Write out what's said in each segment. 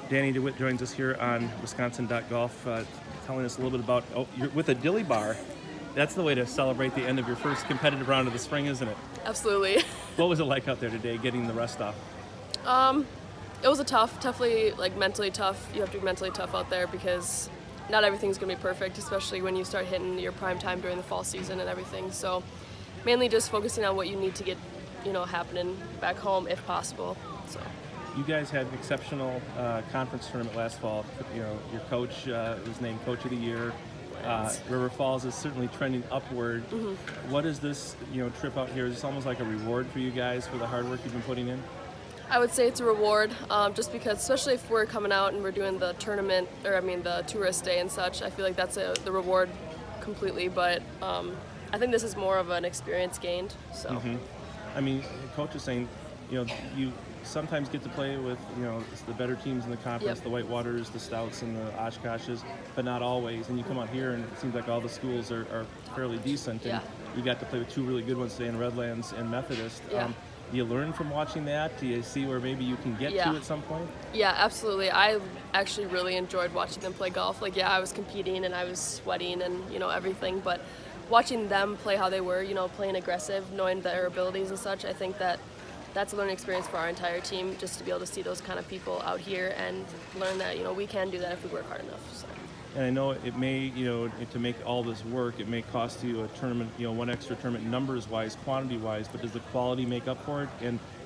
Dani DeWitt joins us here on Wisconsin.golf, telling us a little bit about, you're with a dilly bar. That's the way to celebrate the end of your first competitive round of the spring, isn't it? Absolutely. What was it like out there today, getting the rest off? It was definitely mentally tough. You have to be mentally tough out there because not everything's going to be perfect, especially when you start hitting your prime time during the fall season and everything. So mainly just focusing on what you need to get, happening back home if possible. So. You guys had an exceptional conference tournament last fall. Your coach was named Coach of the Year. River Falls is certainly trending upward. Mm-hmm. What is this, trip out here? Is this almost like a reward for you guys for the hard work you've been putting in? I would say it's a reward, just because, especially if we're coming out and we're doing the tournament, the tourist day and such, I feel like that's the reward completely. But I think this is more of an experience gained. So, Coach is saying, you sometimes get to play with, the better teams in the conference, the Whitewaters, the Stouts, and the Oshkoshes, but not always. And you come out here, and it seems like all the schools are fairly decent. And you got to play with two really good ones today in Redlands and Methodist. Do you learn from watching that? Do you see where maybe you can get to at some point? Yeah, absolutely. I actually really enjoyed watching them play golf. I was competing and I was sweating and, everything, but watching them play how they were, playing aggressive, knowing their abilities and such, I think that's a learning experience for our entire team, just to be able to see those kind of people out here and learn that, we can do that if we work hard enough. So. And I know it may, to make all this work, it may cost you a tournament, one extra tournament numbers-wise, quantity-wise, but does the quality make up for it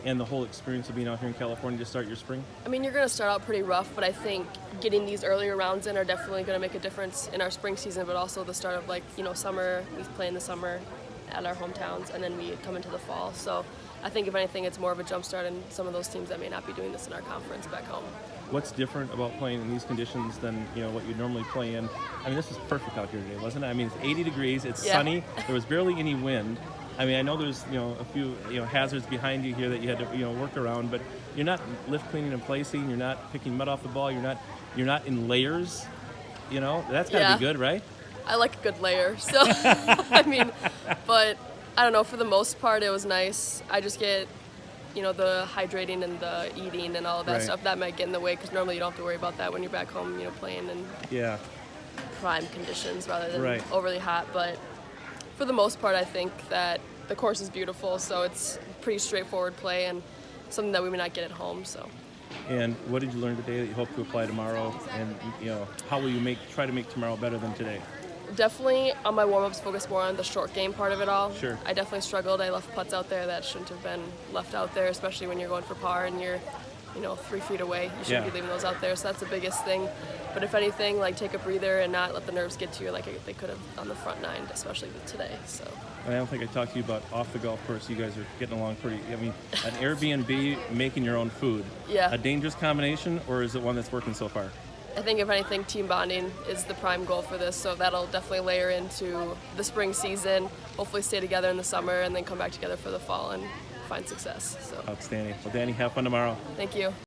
and the whole experience of being out here in California to start your spring? You're going to start out pretty rough, but I think getting these earlier rounds in are definitely going to make a difference in our spring season, but also the start of, summer. We play in the summer at our hometowns, and then we come into the fall. So I think, if anything, it's more of a jump start in some of those teams that may not be doing this in our conference back home. What's different about playing in these conditions than what you normally play in? This is perfect out here today, wasn't it? It's 80 degrees, it's sunny, there was barely any wind. I know there's a few hazards behind you here that you had to work around, but you're not lift cleaning and placing, you're not picking mud off the ball, you're not in layers. That's got to be good, right? I like a good layer, so but I don't know, for the most part it was nice. I just get the hydrating and the eating and all of that stuff, that might get in the way, because normally you don't have to worry about that when you're back home, playing in prime conditions rather than overly hot. But for the most part, I think that the course is beautiful, so it's pretty straightforward play and something that we may not get at home. So. And what did you learn today that you hope to apply tomorrow? And how will you try to make tomorrow better than today? Definitely on my warm-ups, focus more on the short game part of it all. Sure. I definitely struggled. I left putts out there that shouldn't have been left out there, especially when you're going for par and you're 3 feet away. You shouldn't be leaving those out there, so that's the biggest thing. But if anything, take a breather and not let the nerves get to you like they could have on the front nine, especially today. So. I don't think I talked to you about off the golf course. You guys are getting along pretty. An Airbnb, making your own food. Yeah. A dangerous combination, or is it one that's working so far? I think, if anything, team bonding is the prime goal for this, so that'll definitely layer into the spring season, hopefully stay together in the summer, and then come back together for the fall and find success. So. Outstanding. Well, Dani, have fun tomorrow. Thank you.